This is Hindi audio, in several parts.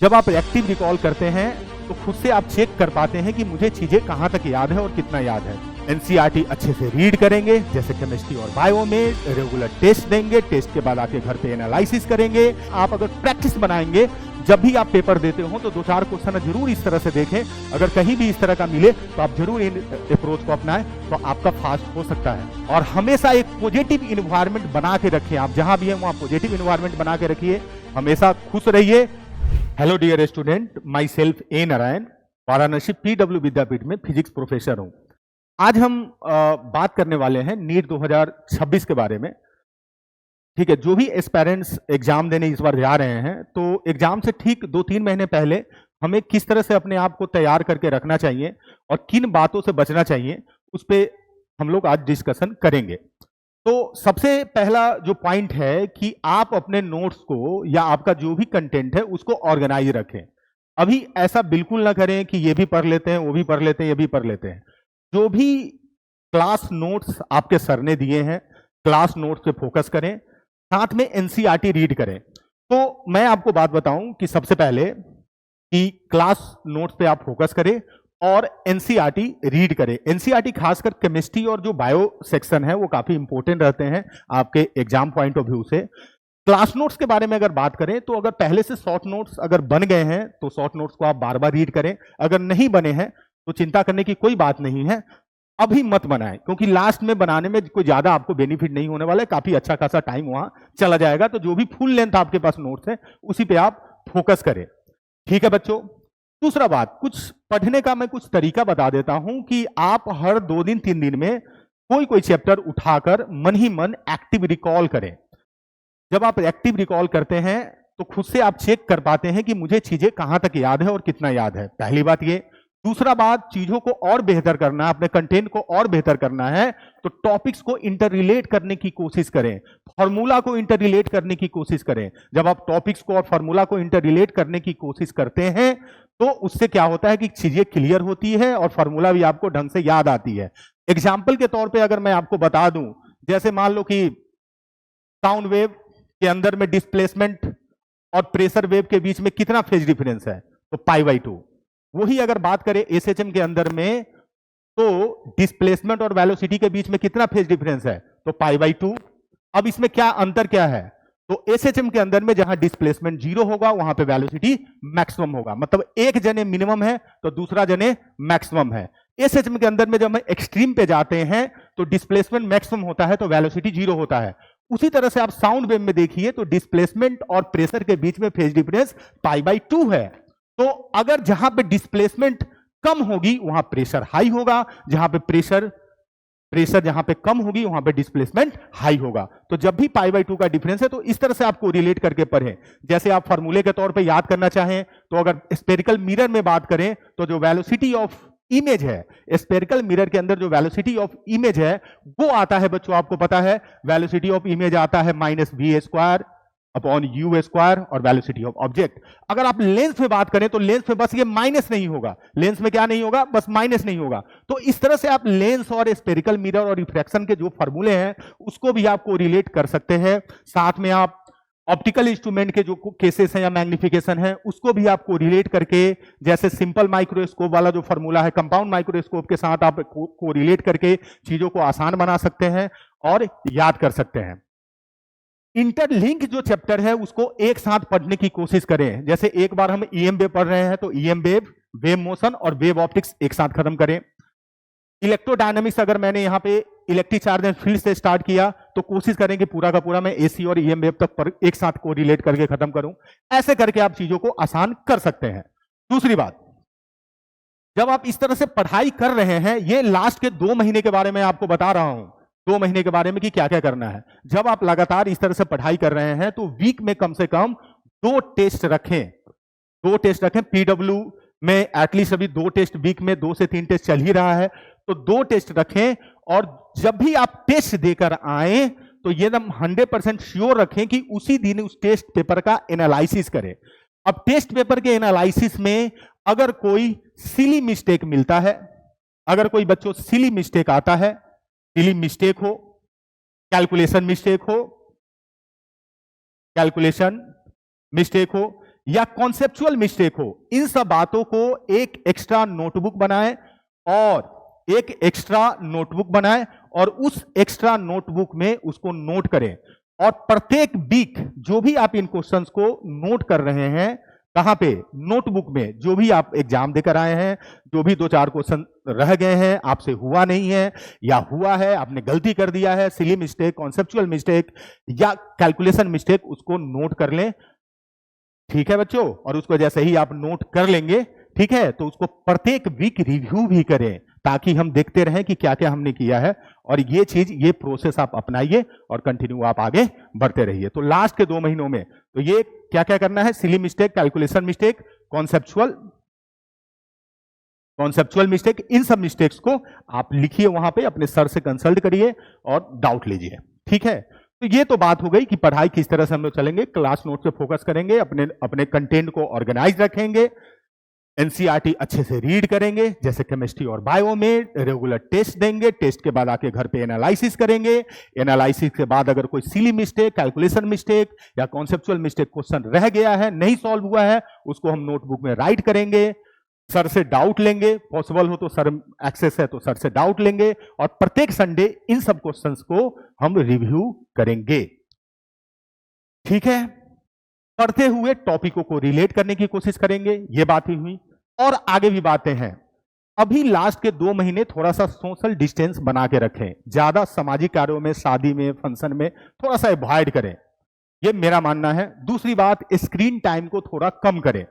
जब आप एक्टिव रिकॉल करते हैं तो खुद से आप चेक कर पाते हैं कि मुझे चीजें कहां तक याद है और कितना याद है। एनसीईआरटी अच्छे से रीड करेंगे, जैसे केमिस्ट्री और बायो में रेगुलर टेस्ट देंगे, टेस्ट के बाद आके घर पे एनालिसिस करेंगे। आप अगर प्रैक्टिस बनाएंगे, जब भी आप पेपर देते हो तो 2-4 क्वेश्चन जरूर इस तरह से देखें। अगर कहीं भी इस तरह का मिले तो आप जरूर इन अप्रोच को अपनाएं, तो आपका फास्ट हो सकता है। और हमेशा एक पॉजिटिव इन्वायरमेंट बना के रखें, आप जहां भी हैं वहां पॉजिटिव इन्वायरमेंट बना के रखिए, हमेशा खुश रहिए। Hello dear student, my self A Narayan, Varanasi PW Vidyapeeth में फिजिक्स प्रोफेसर हूं। आज हम बात करने वाले हैं नीट 2026 के बारे में। ठीक है, जो भी एस्पायरेंट्स एग्जाम देने इस बार जा रहे हैं, तो एग्जाम से ठीक 2-3 महीने पहले हमें किस तरह से अपने आप को तैयार करके रखना चाहिए और किन बातों से बचना चाहिए, उस पर हम लोग आज डिस्कशन करेंगे। तो सबसे पहला जो पॉइंट है कि आप अपने नोट्स को या आपका जो भी कंटेंट है उसको ऑर्गेनाइज रखें। अभी ऐसा बिल्कुल ना करें कि ये भी पढ़ लेते हैं, वो भी पढ़ लेते हैं, ये भी पढ़ लेते हैं। जो भी क्लास नोट्स आपके सर ने दिए हैं, क्लास नोट्स पे फोकस करें, साथ में एनसीईआरटी रीड करें। तो मैं आपको बात बताऊं कि सबसे पहले कि क्लास नोट्स पे आप फोकस करें और एनसीईआरटी रीड करें। एनसीईआरटी खासकर केमिस्ट्री और जो बायो सेक्शन है वो काफी इंपॉर्टेंट रहते हैं आपके एग्जाम पॉइंट ऑफ व्यू से। क्लास नोट्स के बारे में अगर बात करें तो अगर पहले से शॉर्ट नोट्स अगर बन गए हैं तो शॉर्ट नोट्स को आप बार बार रीड करें। अगर नहीं बने हैं तो चिंता करने की कोई बात नहीं है, अभी मत बनाएं, क्योंकि लास्ट में बनाने में कोई ज्यादा आपको बेनिफिट नहीं होने वाला है, काफी अच्छा खासा टाइम वहां चला जाएगा। तो जो भी फुल लेंथ आपके पास नोट्स है उसी पे आप फोकस करें। ठीक है बच्चों। दूसरा बात, कुछ पढ़ने का मैं कुछ तरीका बता देता हूं कि आप हर 2 दिन 3 दिन में कोई चैप्टर उठाकर मन ही मन एक्टिव रिकॉल करें। जब आप एक्टिव रिकॉल करते हैं तो खुद से आप चेक कर पाते हैं कि मुझे चीजें कहां तक याद है और कितना याद है, पहली बात ये। दूसरा बात, चीजों को और बेहतर करना है, अपने कंटेंट को और बेहतर करना है तो टॉपिक्स को इंटर रिलेट करने की कोशिश करें, फॉर्मूला को इंटर रिलेट करने की कोशिश करें। जब आप टॉपिक्स को और फॉर्मूला को इंटर रिलेट करने की कोशिश करते हैं तो उससे क्या होता है कि चीजें क्लियर होती है और फॉर्मूला भी आपको ढंग से याद आती है। एग्जाम्पल के तौर पर अगर मैं आपको बता दूं, जैसे मान लो कि साउंड वेव के अंदर में डिस्प्लेसमेंट और प्रेशर वेव के बीच में कितना फेज डिफरेंस है, तो π/2। वही अगर बात करें एसएचएम के अंदर में तो डिस्प्लेसमेंट और वेलोसिटी के बीच में कितना फेज डिफरेंस है, तो π/2। अब इसमें क्या अंतर क्या है, तो एसएचएम के अंदर में जहां डिस्प्लेसमेंट 0 होगा वहां पे वेलोसिटी मैक्सिमम होगा, मतलब एक जने मिनिमम है तो दूसरा जने मैक्सिमम है। एसएचएम के अंदर में जब हम एक्सट्रीम पे जाते हैं तो डिस्प्लेसमेंट मैक्सिमम होता है तो वेलोसिटी 0 होता है। उसी तरह से आप साउंड वेव में देखिए तो डिस्प्लेसमेंट और प्रेशर के बीच में फेज डिफरेंस π/2 है। तो अगर जहां पे डिस्प्लेसमेंट कम होगी वहां प्रेशर हाई होगा, जहां पे प्रेशर जहां पे कम होगी वहां पे डिस्प्लेसमेंट हाई होगा। तो जब भी π/2 का डिफरेंस है तो इस तरह से आपको रिलेट करके पढ़ें। जैसे आप फॉर्मूले के तौर पे याद करना चाहें तो अगर स्फेरिकल मिरर में बात करें तो जो वेलोसिटी ऑफ इमेज है, स्फेरिकल मिरर के अंदर जो वेलोसिटी ऑफ इमेज है वो आता है बच्चों, आपको पता है वेलोसिटी ऑफ इमेज आता है -v² अपॉन u² और वेलोसिटी ऑफ ऑब्जेक्ट। अगर आप लेंस में बात करें तो लेंस में बस ये माइनस नहीं होगा, लेंस में क्या नहीं होगा, बस माइनस नहीं होगा। तो इस तरह से आप लेंस और स्फेरिकल मिरर और रिफ्रैक्शन के जो फॉर्मूले हैं उसको भी आपको रिलेट कर सकते हैं। साथ में आप ऑप्टिकल इंस्ट्रूमेंट के जो केसेस हैं या मैग्निफिकेशन है उसको भी आपको रिलेट करके, जैसे सिंपल माइक्रोस्कोप वाला जो फॉर्मूला है कंपाउंड माइक्रोस्कोप के साथ आप को रिलेट करके चीजों को आसान बना सकते हैं और याद कर सकते हैं। इंटरलिंक जो चैप्टर है उसको एक साथ पढ़ने की कोशिश करें। जैसे एक बार हम ईएम वेव पढ़ रहे हैं तो ईएम वेव, वेव मोशन और वेव ऑप्टिक्स एक साथ खत्म करें। इलेक्ट्रोडायनामिक्स अगर मैंने यहाँ पे इलेक्ट्रिक चार्ज एंड फील्ड से स्टार्ट किया तो कोशिश करें कि पूरा का पूरा मैं एसी और ईएम वेव तक एक साथ को रिलेट करके खत्म करूं। ऐसे करके आप चीजों को आसान कर सकते हैं। दूसरी बात, जब आप इस तरह से पढ़ाई कर रहे हैं, ये लास्ट के 2 महीने के बारे में आपको बता रहा हूं, 2 महीने के बारे में कि क्या क्या करना है। जब आप लगातार इस तरह से पढ़ाई कर रहे हैं तो वीक में कम से कम 2 टेस्ट रखें, 2 टेस्ट रखें। पीडब्ल्यू में एटलीस्ट अभी 2 टेस्ट वीक में 2 से 3 टेस्ट चल ही रहा है, तो 2 टेस्ट रखें। और जब भी आप टेस्ट देकर आए तो ये एकदम 100% श्योर रखें कि उसी दिन उस टेस्ट पेपर का एनालिसिस करें। अब टेस्ट पेपर के एनालिसिस में अगर कोई सिली मिस्टेक मिलता है, अगर कोई बच्चों सिली मिस्टेक आता है, सिली मिस्टेक हो, कैलकुलेशन मिस्टेक हो, या कॉन्सेप्चुअल मिस्टेक हो, इन सब बातों को एक एक्स्ट्रा नोटबुक बनाएं और उस एक्स्ट्रा नोटबुक में उसको नोट करें। और प्रत्येक वीक जो भी आप इन क्वेश्चंस को नोट कर रहे हैं, कहां पे? नोटबुक में। जो भी आप एग्जाम देकर आए हैं, जो भी 2-4 क्वेश्चन रह गए हैं, आपसे हुआ नहीं है या हुआ है, आपने गलती कर दिया है, सिली मिस्टेक, कॉन्सेप्चुअल मिस्टेक या कैलकुलेशन मिस्टेक, उसको नोट कर लें। ठीक है बच्चों? और उसको जैसे ही आप नोट कर लेंगे, ठीक है, तो उसको प्रत्येक वीक रिव्यू भी करें, ताकि हम देखते रहें कि क्या क्या हमने किया है। और ये प्रोसेस आप अपनाइए और कंटिन्यू आप आगे बढ़ते रहिए। तो लास्ट के 2 महीनों में तो ये क्या क्या करना है? Silly mistake, calculation mistake, conceptual mistake, इन सब मिस्टेक्स को आप लिखिए, वहां पे अपने सर से कंसल्ट करिए और डाउट लीजिए। ठीक है? तो ये तो बात हो गई कि पढ़ाई किस तरह से हम लोग चलेंगे। क्लास नोट पे फोकस करेंगे, अपने कंटेंट को ऑर्गेनाइज रखेंगे, एनसीईआरटी अच्छे से रीड करेंगे, जैसे केमिस्ट्री और बायो में रेगुलर टेस्ट देंगे, टेस्ट के बाद आके घर पे एनालिसिस करेंगे, एनालिसिस के बाद अगर कोई सिली मिस्टेक, कैलकुलेशन मिस्टेक या कॉन्सेप्चुअल मिस्टेक क्वेश्चन रह गया है, नहीं सॉल्व हुआ है, उसको हम नोटबुक में राइट करेंगे, सर से डाउट लेंगे, पॉसिबल हो तो सर एक्सेस है तो सर से डाउट लेंगे, और प्रत्येक संडे इन सब क्वेश्चंस को हम रिव्यू करेंगे। ठीक है? पढ़ते हुए टॉपिकों को रिलेट करने की कोशिश करेंगे, ये बात ही हुई। और आगे भी बातें हैं। अभी लास्ट के 2 महीने थोड़ा सा सोशल डिस्टेंस बना के रखें, ज्यादा सामाजिक कार्यों में, शादी में, फंक्शन में थोड़ा सा अवॉइड करें, ये मेरा मानना है। दूसरी बात, स्क्रीन टाइम को थोड़ा कम करें।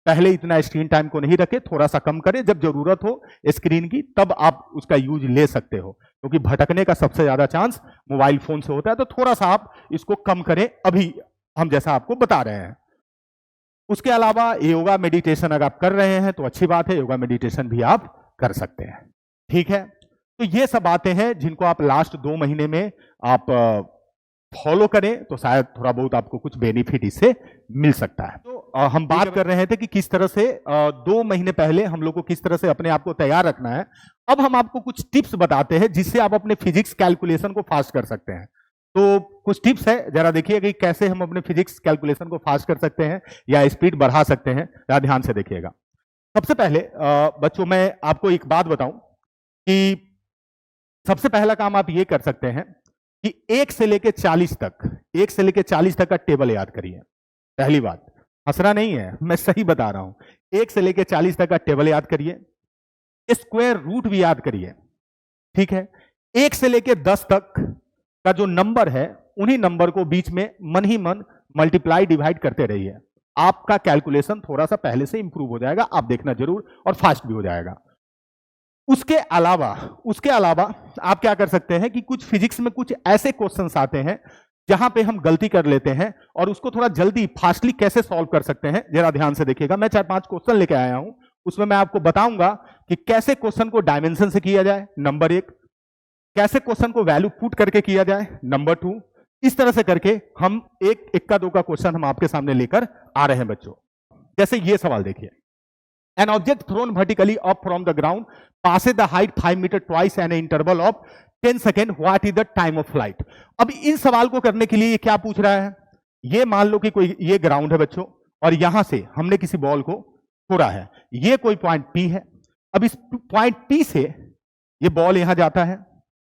पहले इतना स्क्रीन टाइम को नहीं रखें, थोड़ा सा कम करें, जब जरूरत हो स्क्रीन की तब आप उसका यूज ले सकते हो, क्योंकि भटकने का सबसे ज्यादा चांस मोबाइल फोन से होता है। तो थोड़ा सा आप इसको कम करें, अभी हम जैसा आपको बता रहे हैं। उसके अलावा योगा मेडिटेशन अगर आप कर रहे हैं तो अच्छी बात है, योगा मेडिटेशन भी आप कर सकते हैं। ठीक है? तो ये सब बातें हैं जिनको आप लास्ट 2 महीने में आप फॉलो करें तो शायद थोड़ा बहुत आपको कुछ बेनिफिट इससे मिल सकता है। तो हम बात कर रहे थे कि किस तरह से 2 महीने पहले हम लोग को किस तरह से अपने आप को तैयार रखना है। अब हम आपको कुछ टिप्स बताते हैं जिससे आप अपने फिजिक्स कैलकुलेशन को फास्ट कर सकते हैं। तो कुछ टिप्स है, जरा देखिए कि कैसे हम अपने फिजिक्स कैलकुलेशन को फास्ट कर सकते हैं या स्पीड बढ़ा सकते हैं। जरा ध्यान से देखिएगा। सबसे पहले बच्चों, मैं आपको एक बात बताऊं कि सबसे पहला काम आप ये कर सकते हैं कि 1 से लेके 40 तक का टेबल याद करिए। पहली बात, हंसना नहीं है, मैं सही बता रहा हूं। 1 से लेके 40 तक का टेबल याद करिए, स्क्वायर रूट भी याद करिए। ठीक है? 1 से लेके 10 तक का जो नंबर है, उन्हीं नंबर को बीच में मन ही मन मल्टीप्लाई डिवाइड करते रहिए। आपका कैलकुलेशन थोड़ा सा पहले से इंप्रूव हो जाएगा, आप देखना जरूर, और फास्ट भी हो जाएगा। उसके अलावा आप क्या कर सकते हैं कि कुछ फिजिक्स में कुछ ऐसे क्वेश्चंस आते हैं जहां पे हम गलती कर लेते हैं, और उसको थोड़ा जल्दी फास्टली कैसे सॉल्व कर सकते हैं, जरा ध्यान से देखिएगा। मैं 4-5 क्वेश्चन लेके आया हूं, उसमें मैं आपको बताऊंगा कि कैसे क्वेश्चन को डायमेंशन से किया जाए, नंबर 1, कैसे क्वेश्चन को वैल्यू पुट करके किया जाए, नंबर 2। इस तरह से करके हम एक इक्का दुक्का क्वेश्चन हम आपके सामने लेकर आ रहे हैं बच्चों। जैसे ये सवाल देखिए, an object thrown vertically up from the ground passes the height 5 metre twice and an interval of 10 second, what is the time of flight. अब इन सवाल को करने के लिए ये क्या पूछ रहा है, ये मान लो कि कोई ये ग्राउंड है बच्चों, और यहां से हमने किसी बॉल को छोड़ा है, ये कोई पॉइंट P है। अब इस पॉइंट P से ये बॉल यहां जाता है,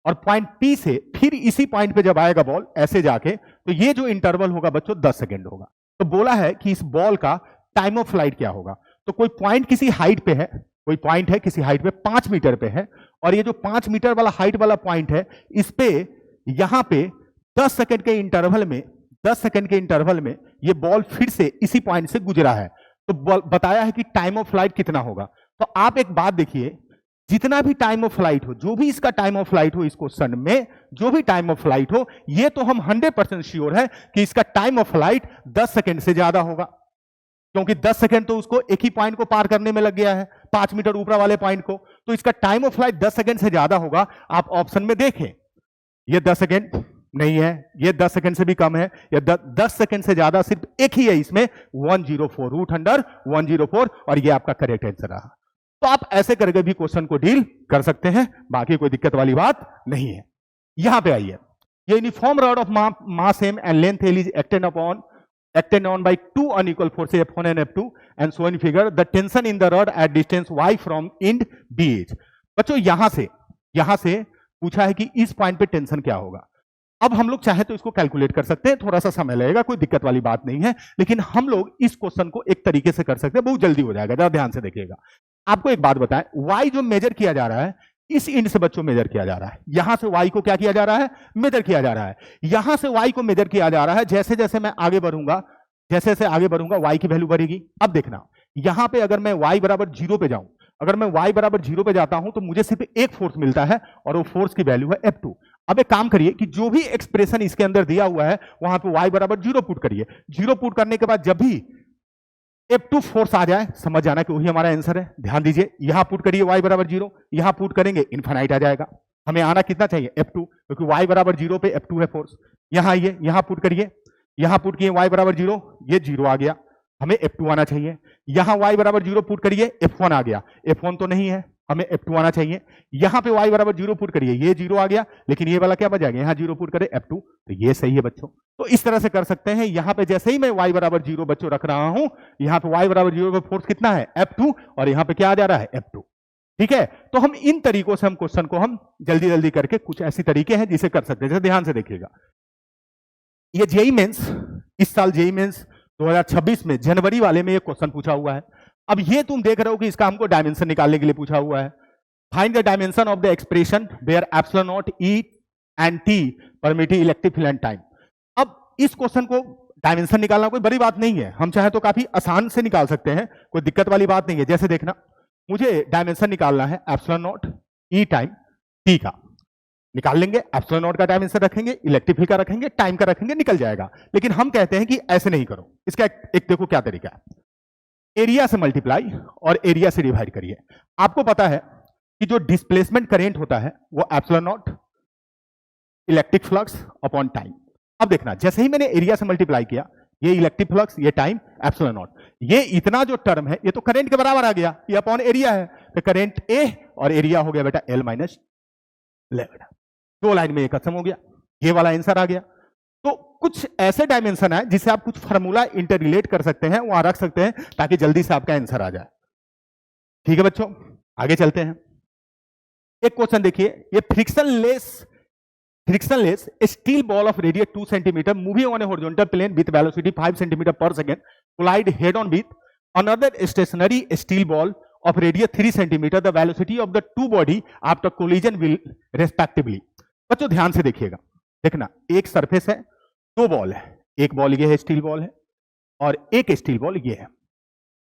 और पॉइंट P से फिर इसी पॉइंट पे जब आएगा बॉल ऐसे जाके, तो ये जो इंटरवल होगा बच्चों 10 सेकेंड होगा। तो बोला है कि इस बॉल का टाइम ऑफ फ्लाइट क्या होगा। तो कोई पॉइंट किसी हाइट पे है, कोई पॉइंट है किसी हाइट पे 5 मीटर पे है, और ये जो 5 मीटर वाला हाइट वाला पॉइंट है, इस पे यहां पे 10 सेकंड के इंटरवल में ये बॉल फिर से इसी पॉइंट से गुजरा है। तो बताया है कि टाइम ऑफ फ्लाइट कितना होगा। तो आप एक बात देखिए, जितना भी टाइम ऑफ फ्लाइट हो, जो भी इसका टाइम ऑफ फ्लाइट हो, इस क्वेश्चन में जो भी टाइम ऑफ फ्लाइट हो, ये तो हम 100% श्योर है कि इसका टाइम ऑफ फ्लाइट 10 सेकंड से ज्यादा होगा, क्योंकि 10 सेकंड तो उसको एक ही पॉइंट को पार करने में लग गया है, 5 मीटर ऊपर वाले पॉइंट को। तो इसका टाइम ऑफ फ्लाइट 10 सेकंड से ज्यादा होगा। आप ऑप्शन में देखें, ये 10 सेकंड नहीं है, ये 10 सेकंड से भी कम है, या 10 सेकंड से ज्यादा सिर्फ एक ही है इसमें, 104, रूट अंडर 104, और ये आपका करेक्ट आंसर रहा। तो आप ऐसे करके भी क्वेश्चन को डील कर सकते हैं, बाकी कोई दिक्कत वाली बात नहीं है। यहां पे आइए, ये uniform rod of mass M and length L is acted upon acted on by two unequal forces F1 and F2 and so in figure the tension in the rod at distance y from end BH। बच्चों यहां से पूछा है कि इस पॉइंट पे टेंशन क्या होगा। अब हम लोग चाहे तो इसको कैलकुलेट कर सकते हैं, थोड़ा सा समय लगेगा, कोई दिक्कत वाली बात नहीं है, लेकिन हम लोग इस क्वेश्चन को एक तरीके से कर सकते हैं, बहुत जल्दी हो जाएगा, जरा ध्यान से देखिएगा। आपको एक बात बताएं, y जो मेजर किया जा रहा है इस इंड से बच्चों मेजर किया जा रहा है, यहां से y को क्या किया जा रहा है, मेजर किया जा रहा है, यहां से y को मेजर किया जा रहा है। जैसे जैसे मैं आगे बढ़ूंगा, जैसे जैसे आगे बढ़ूंगा y की वैल्यू बढ़ेगी। अब देखना यहां पे अगर मैं y बराबर 0 पे जाऊं, अगर मैं y बराबर 0 पे जाता हूं तो मुझे सिर्फ एक फोर्स मिलता है और वो फोर्स की वैल्यू है F2। अब एक काम करिए कि जो भी एक्सप्रेशन इसके अंदर दिया हुआ है वहां पे y बराबर 0 पुट करिए। 0 पुट करने के बाद जब भी F2 फोर्स आ जाए समझ जाना कि वही हमारा आंसर है। ध्यान दीजिए, यहां पुट करिए y बराबर 0, यहां पुट करेंगे इनफाइनाइट आ जाएगा। हमें आना कितना चाहिए, F2, क्योंकि y बराबर 0 पे F2 है फोर्स। यहां आइए, यहां पुट करिए, यहां पुट किए y बराबर 0, ये 0 आ गया, हमें F2 आना चाहिए। यहां y बराबर 0 पुट करिए, F1 आ गया, F1 तो नहीं है, हमें F2 आना चाहिए। यहां पे y बराबर 0 पुट करिए, ये 0 आ गया, लेकिन ये वाला क्या बच जाएगा, यहां 0 पुट करे F2, तो ये सही है बच्चों। तो इस तरह से कर सकते हैं। यहां पे जैसे ही मैं y बराबर 0 बच्चों रख रहा हूं, यहां पे y बराबर 0 पे फोर्स कितना है, F2, और यहां पे क्या आ जा रहा है, F2। ठीक है, तो हम इन तरीकों से हम क्वेश्चन को हम जल्दी जल्दी करके, कुछ ऐसी तरीके हैं जिसे कर सकते हैं। जैसे ध्यान से देखिएगा, ये जेईई मेंस, इस साल जेईई मेंस 2026 में जनवरी वाले में ये क्वेश्चन पूछा हुआ है। अब ये तुम देख रहे हो कि इसका हमको डायमेंशन निकालने के लिए पूछा हुआ है। Find the dimension of the expression where epsilon naught E and T permit electric field and time. अब इस क्वेश्चन को डायमेंशन निकालना कोई बड़ी बात नहीं है, हम चाहे तो काफी आसान से निकाल सकते हैं, कोई दिक्कत वाली बात नहीं है। जैसे देखना, मुझे डायमेंशन निकालना है एप्सिलॉन नॉट ई टाइम टी का, निकाल लेंगे। एप्सिलॉन नॉट का डायमेंशन रखेंगे, इलेक्ट्रिक फील्ड का रखेंगे, टाइम का रखेंगे, निकल जाएगा। लेकिन हम कहते हैं कि ऐसे नहीं करो। इसका एक देखो क्या तरीका है, एरिया से मल्टीप्लाई और एरिया से डिवाइड करिए। आपको पता है कि जो डिस्प्लेसमेंट करेंट होता है वो epsilon not electric flux upon time. अब देखना, जैसे ही मैंने एरिया से मल्टीप्लाई किया, ये इलेक्ट्रिक फ्लक्स, ये टाइम, एप्सिलॉन नॉट, ये इतना जो टर्म है ये तो करंट के बराबर आ गया, ये अपॉन एरिया है, तो करंट ए और एरिया हो गया बेटा L माइनस लैम्डा। दो लाइन में ये खत्म हो गया, ये वाला आंसर आ गया। तो कुछ ऐसे डायमेंशन है जिसे आप कुछ फार्मूला इंटर रिलेट कर सकते हैं, वहां रख सकते हैं, ताकि जल्दी से आपका आंसर आ जाए। ठीक है बच्चों, आगे चलते हैं। एक क्वेश्चन देखिए, ये frictionless steel ball of radius 2 centimetre moving on a horizontal plane with velocity 5 centimetre per second collide head on with another stationary steel ball of radius 3 centimeter, the velocity of the two body after collision will respectively। बच्चों ध्यान से देखिएगा, देखना एक सरफेस है, दो बॉल है, एक बॉल ये है स्टील बॉल है और एक स्टील बॉल ये है।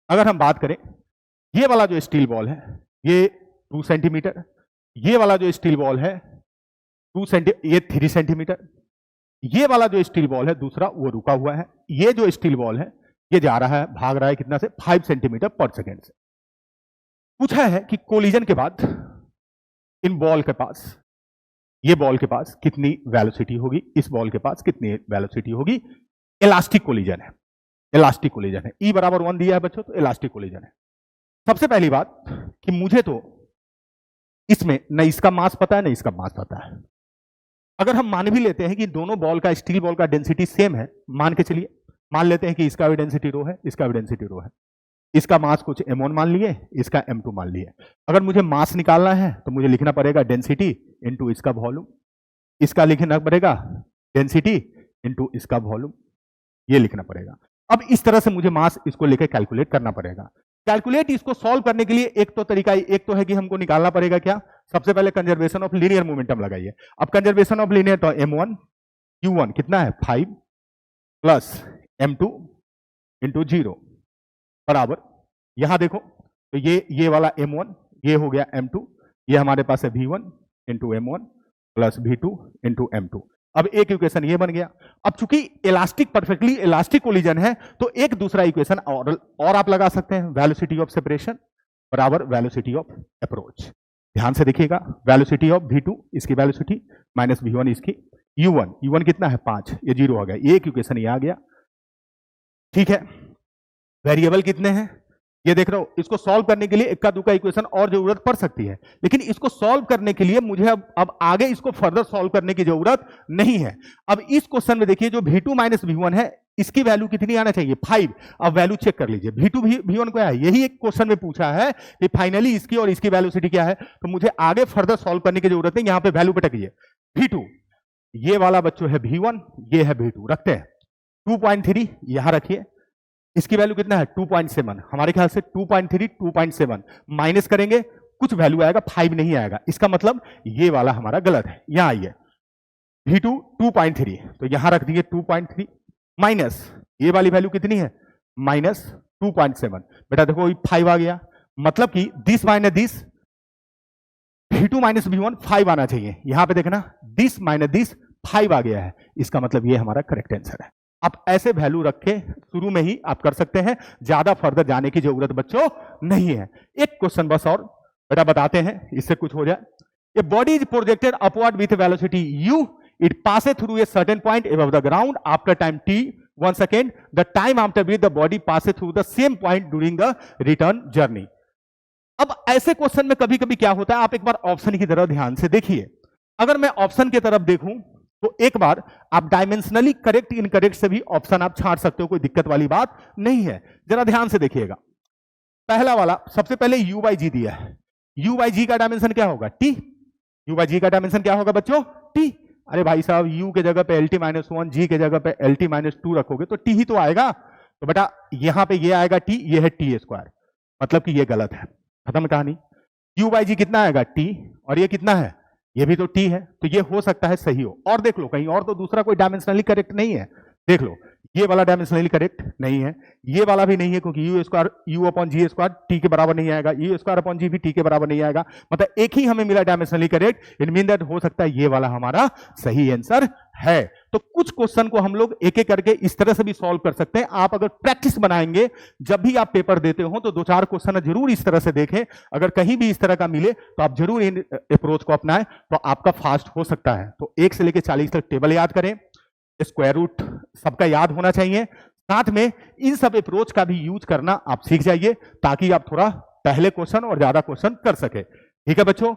अगर हम बात करें, ये वाला जो स्टील बॉल है ये 2 सेंटीमीटर, ये वाला जो स्टील बॉल है 3 सेंटीमीटर, ये वाला जो स्टील बॉल है दूसरा वो रुका हुआ है, ये जो स्टील बॉल है ये जा रहा है, भाग रहा है कितना से, 5 सेंटीमीटर पर सेकेंड से। पूछा है कि कोलिजन के बाद इन बॉल के पास, ये बॉल के पास कितनी वेलोसिटी होगी, इस बॉल के पास कितनी वेलोसिटी होगी। इलास्टिक कोलिजन है, इलास्टिक कोलिजन है, E बराबर 1 दिया है बच्चों, तो इलास्टिक कोलिजन है। सबसे पहली बात कि मुझे तो इसमें न इसका मास पता है न इसका मास पता है। अगर हम मान भी लेते हैं कि दोनों बॉल का, स्टील बॉल का डेंसिटी सेम है, मान के चलिए, मान लेते हैं कि इसका भी डेंसिटी रो है, इसका भी डेंसिटी रो है, इसका मास कुछ m1 मान लिए, इसका m2 मान लिए। अगर मुझे मास निकालना है तो मुझे लिखना पड़ेगा डेंसिटी इनटू इसका वॉल्यूम, इसका लिखना पड़ेगा डेंसिटी इनटू इसका वॉल्यूम, ये लिखना पड़ेगा। अब इस तरह से मुझे मास इसको लेकर कैलकुलेट करना पड़ेगा। कैलकुलेट इसको सॉल्व करने के लिए एक तो तरीका, एक तो है कि हमको निकालना पड़ेगा क्या, सबसे पहले कंजर्वेशन ऑफ लीनियर मोमेंटम लगाइए। अब कंजर्वेशन ऑफ लीनियर तो m1 q1 कितना है 5 प्लस m2 इंटू 0 बराबर, यहां देखो तो ये वाला m1 ये हो गया m2, ये हमारे पास है v1 into m1 plus v2 into m2। अब एक इक्वेशन ये बन गया। अब चूंकि इलास्टिक, परफेक्टली इलास्टिक कोलिजन है तो एक दूसरा इक्वेशन और आप लगा सकते हैं, वेलोसिटी ऑफ सेपरेशन बराबर वेलोसिटी ऑफ अप्रोच। ध्यान से देखिएगा, वेलोसिटी ऑफ v2 इसकी वेलोसिटी माइनस v1 इसकी, u1 कितना है 5, ये 0 हो गया, एक इक्वेशन ये आ गया। ठीक है, वेरिएबल कितने हैं ये देख रहे हो, इसको सॉल्व करने के लिए इक्का दुक्का इक्वेशन और जरूरत पड़ सकती है, लेकिन इसको सॉल्व करने के लिए मुझे अब आगे इसको फर्दर सॉल्व करने की जरूरत नहीं है। अब इस क्वेश्चन में देखिए जो v2 माइनस v1 है इसकी वैल्यू कितनी आना चाहिए 5। अब वैल्यू चेक कर लीजिए V2 V1 क्या है, यही एक क्वेश्चन में पूछा है कि फाइनली इसकी और इसकी वेलोसिटी क्या है। तो मुझे आगे फर्दर सॉल्व करने की जरूरत नहीं, यहां पे वैल्यू पे टकिए। V2 ये वाला बच्चों है V1, ये है V2, रखते हैं 2.3 यहां रखिए। इसकी वैल्यू कितना है 2.7, हमारे ख्याल से 2.3 2.7 माइनस करेंगे कुछ वैल्यू आएगा 5 नहीं आएगा, इसका मतलब ये वाला हमारा गलत है। यहां आइए V2 2.3 तो यहां रख दिए 2.3 माइनस ये वाली वैल्यू कितनी है माइनस 2.7। बेटा देखो 5 आ गया, मतलब कि this minus this V2 minus V1 5 आना चाहिए। यहां पे देखना दिस माइनस दिस 5 आ गया है, इसका मतलब ये हमारा करेक्ट आंसर है। आप ऐसे वैल्यू रख के शुरू में ही आप कर सकते हैं, ज्यादा फर्दर जाने की जरूरत बच्चों नहीं है। एक क्वेश्चन बस और बेटा बताते हैं, इससे कुछ हो जाए। A body is projected upward with velocity u, it passes through a certain point above the ground after time t 1 second, the time after which the body passes through the same point during the return journey। अब ऐसे क्वेश्चन में कभी कभी क्या होता है, आप एक बार ऑप्शन की तरफ ध्यान से देखिए। अगर मैं ऑप्शन की तरफ देखूं तो एक बार आप डायमेंशनली करेक्ट इनकरेक्ट से भी ऑप्शन आप छांट सकते हो, कोई दिक्कत वाली बात नहीं है। जरा ध्यान से देखिएगा, पहला वाला सबसे पहले u बाई जी दिया है, u बाई जी का डायमेंशन क्या होगा t, u बाई जी का डायमेंशन क्या होगा बच्चों t। अरे भाई साहब u के जगह पे lt माइनस 1, g के जगह पे lt माइनस 2 रखोगे तो t ही तो आएगा। तो बेटा यहां पे ये आएगा t, ये है t स्क्वायर, मतलब कि ये गलत है, खत्म कहानी। u बाई जी कितना आएगा t, और ये कितना है ये भी तो t है, तो ये हो सकता है सही हो। और देख लो कहीं और तो दूसरा कोई डायमेंशनली करेक्ट नहीं है, देख लो ये वाला डायमेंशनली करेक्ट नहीं है, ये वाला भी नहीं है, क्योंकि u square u upon g square t के बराबर नहीं आएगा, यू स्क्वायर अपॉन जी भी टी के बराबर नहीं आएगा, मतलब एक ही हमें मिला dimensionally correct. It mean that हो सकता है ये वाला हमारा सही आंसर है। तो कुछ क्वेश्चन को हम लोग एक एक करके इस तरह से भी सॉल्व कर सकते हैं। आप अगर प्रैक्टिस बनाएंगे, जब भी आप पेपर देते हो तो 2-4 क्वेश्चन जरूर इस तरह से देखें, अगर कहीं भी इस तरह का मिले तो आप जरूर इन अप्रोच को अपनाएं, तो आपका फास्ट हो सकता है। तो 1 से लेकर 40 तक टेबल याद करें, स्क्वायर रूट सबका याद होना चाहिए, साथ में इन सब अप्रोच का भी यूज करना आप सीख जाइए, ताकि आप थोड़ा पहले क्वेश्चन और ज्यादा क्वेश्चन कर सके। ठीक है बच्चों,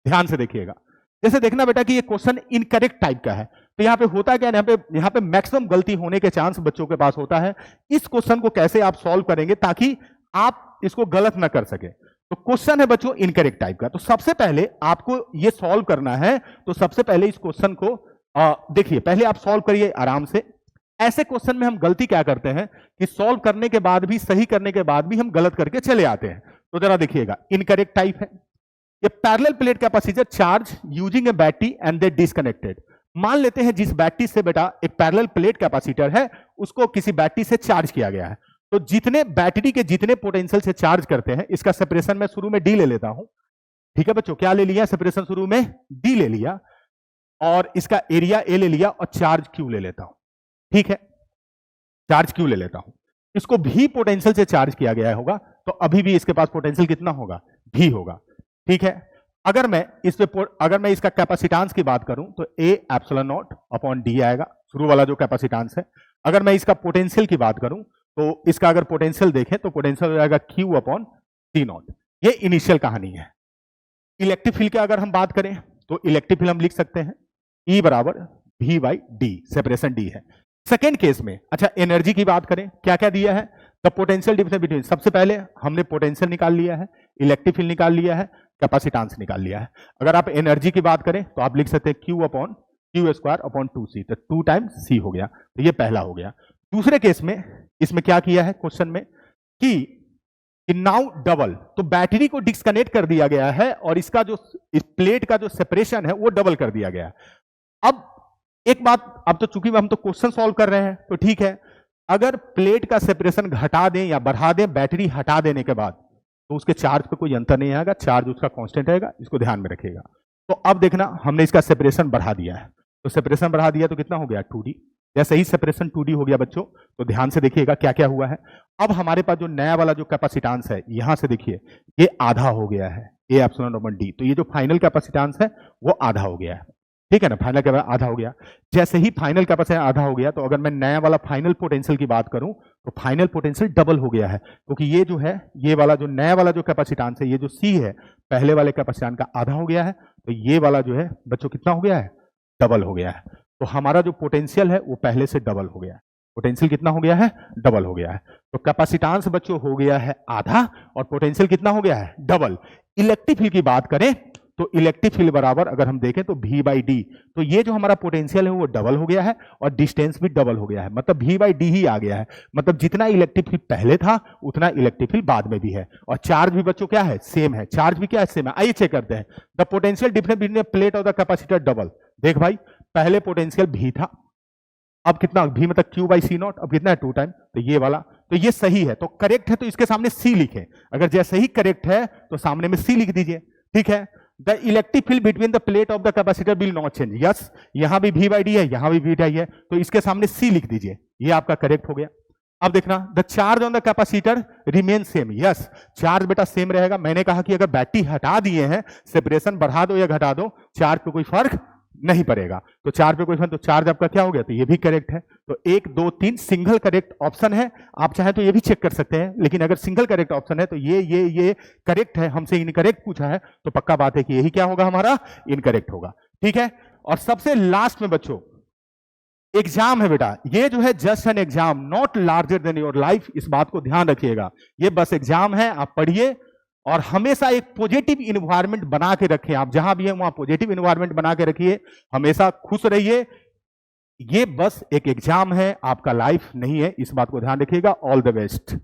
ध्यान से देखिएगा। जैसे देखना बेटा कि ये क्वेश्चन इनकरेक्ट टाइप का है, तो यहाँ पे होता क्या है, यहाँ पे मैक्सिमम गलती होने के चांस बच्चों के पास होता है। इस क्वेश्चन को कैसे आप सॉल्व करेंगे ताकि आप इसको गलत ना कर सके। तो क्वेश्चन है बच्चों इनकरेक्ट टाइप का, तो सबसे पहले आपको ये सॉल्व करना है। तो सबसे पहले इस क्वेश्चन को देखिए, पहले आप सॉल्व करिए आराम से। ऐसे क्वेश्चन में हम गलती क्या करते हैं कि सॉल्व करने के बाद भी, सही करने के बाद भी हम गलत करके चले आते हैं। तो जरा देखिएगा, इनकरेक्ट टाइप है। ये parallel plate capacitor charge using A battery and they disconnected. मान लेते हैं जिस बैटरी से बेटा एक पैरेलल प्लेट कैपेसिटर है, उसको किसी बैटरी से चार्ज किया गया है। तो जितने बैटरी के जितने पोटेंशियल से चार्ज करते हैं, इसका सेपरेशन मैं शुरू में डी ले लेता हूं। ठीक है बच्चों, क्या ले लिया सेपरेशन शुरू में, डी ले लिया, और इसका एरिया ए ले लिया, और चार्ज क्यू ले लेता हूं। ठीक है, चार्ज क्यू ले लेता हूं। इसको भी पोटेंशियल से चार्ज किया गया होगा, तो अभी भी इसके पास पोटेंशियल कितना होगा, भी होगा। ठीक है, अगर मैं इसका कैपेसिटेंस की बात करूं तो A epsilon not upon D आएगा, शुरू वाला जो कैपेसिटेंस है। अगर मैं इसका पोटेंशियल की बात करूं तो इसका अगर पोटेंशियल देखें तो पोटेंशियल हो जाएगा क्यू अपॉन टी नॉट। ये इनिशियल कहानी है। इलेक्ट्रिक फील्ड की अगर हम बात करें तो इलेक्ट्रिक फील्ड हम लिख सकते हैं E बराबर V by D, separation D है। सेकेंड केस में अच्छा एनर्जी की बात करें, क्या क्या दिया है, द पोटेंशियल डिफरेंस बिटवीन, सबसे पहले हमने पोटेंशियल निकाल लिया है, इलेक्ट्रिक फील्ड निकाल लिया है, कैपेसिटेंस निकाल लिया है। अगर आप एनर्जी की बात करें तो आप लिख सकते हैं Q upon Q square upon 2C, तो 2 टाइम्स C हो गया। तो ये पहला हो गया। दूसरे केस में इसमें क्या किया है क्वेश्चन में कि नाउ डबल, तो बैटरी को डिस्कनेक्ट कर दिया गया है और इसका जो इस प्लेट का जो सेपरेशन है वो डबल कर दिया गया है। अब एक बात, अब तो चूंकि हम तो क्वेश्चन सॉल्व कर रहे हैं तो ठीक है, अगर प्लेट का सेपरेशन घटा दें या बढ़ा दें बैटरी हटा देने के बाद, तो उसके चार्ज पे कोई अंतर नहीं आएगा, चार्ज उसका कांस्टेंट रहेगा, इसको ध्यान में रखिएगा। तो अब देखना हमने इसका सेपरेशन बढ़ा दिया है, तो सेपरेशन बढ़ा दिया तो कितना हो गया 2D। जैसे ही सेपरेशन 2D हो गया बच्चों, तो ध्यान से देखिएगा क्या क्या हुआ है। अब हमारे पास जो नया वाला जो कैपेसिटेंस है, यहां से देखिए ये आधा हो गया है, ए एप्सिलॉन अपॉन डी। तो ये जो फाइनल कैपेसिटेंस है वो आधा हो गया है, ठीक है ना, फाइनल कैपेसिटेंस आधा हो गया। जैसे ही फाइनल कैपेसिटेंस आधा हो गया, तो अगर मैं नया वाला फाइनल पोटेंशियल की बात करूं तो फाइनल पोटेंशियल डबल हो गया है, क्योंकि ये जो है, ये वाला जो नया वाला जो कैपेसिटेंस है, ये जो सी है पहले वाले कैपेसिटेंस का आधा हो गया है, तो ये वाला जो है बच्चों कितना हो गया है, डबल हो गया है। तो हमारा जो पोटेंशियल है वो पहले से डबल हो गया है। पोटेंशियल कितना हो गया है, डबल हो गया है। तो कैपेसिटेंस बच्चों हो गया है आधा और पोटेंशियल कितना हो गया है, डबल। इलेक्ट्रिक फील्ड की बात करें तो इलेक्ट्रिक फील्ड बराबर अगर हम देखें तो V बाई डी, तो ये जो हमारा पोटेंशियल है वो डबल हो गया है और डिस्टेंस भी डबल हो गया है, मतलब V बाई डी ही आ गया है। मतलब जितना इलेक्ट्रिक फील्ड पहले था उतना इलेक्ट्रिक फील्ड बाद में भी है। और चार्ज भी बच्चों क्या है, सेम है। चार्ज भी क्या है, सेम है। आइए चेक करते हैं। The potential difference between plate और द कैपेसिटर डबल। देख भाई, पहले पोटेंशियल V था, अब कितना V मतलब Q बाई सी नॉट, अब कितना है 2 टाइम, तो ये वाला। तो ये सही है, तो करेक्ट है तो इसके सामने C लिखे। अगर जैसे ही करेक्ट है तो सामने में C लिख दीजिए, ठीक है। The electric field between the plate of the capacitor will not change. Yes, यहां भी V बाई डी है, यहां भी V बाई है, तो इसके सामने C लिख दीजिए, ये आपका करेक्ट हो गया। अब देखना, the charge on the capacitor remain same. Yes, charge बेटा सेम रहेगा। मैंने कहा कि अगर बैटरी हटा दिए हैं, सेपरेशन बढ़ा दो या घटा दो, चार्ज पे कोई फर्क नहीं पड़ेगा। तो चार्ज पे कोई फर्क, तो चार्ज आपका क्या हो गया, तो ये भी करेक्ट है। तो 1 2 3 सिंगल करेक्ट ऑप्शन है। आप चाहे तो ये भी चेक कर सकते हैं, लेकिन अगर सिंगल करेक्ट ऑप्शन है तो ये करेक्ट है। हमसे इनकरेक्ट पूछा है तो पक्का बात है कि यही क्या होगा, हमारा इनकरेक्ट होगा, ठीक है। और सबसे लास्ट में बच्चों एग्जाम है बेटा, ये जो है just an exam, not larger than your life. इस बात को ध्यान रखिएगा, ये बस एग्जाम है। आप पढ़िए और हमेशा एक पॉजिटिव इन्वायरमेंट बना के रखें। आप जहां भी हैं वहां पॉजिटिव इन्वायरमेंट बना के रखिए, हमेशा खुश रहिए। ये बस एक एग्जाम है, आपका लाइफ नहीं है, इस बात को ध्यान रखिएगा। All the best.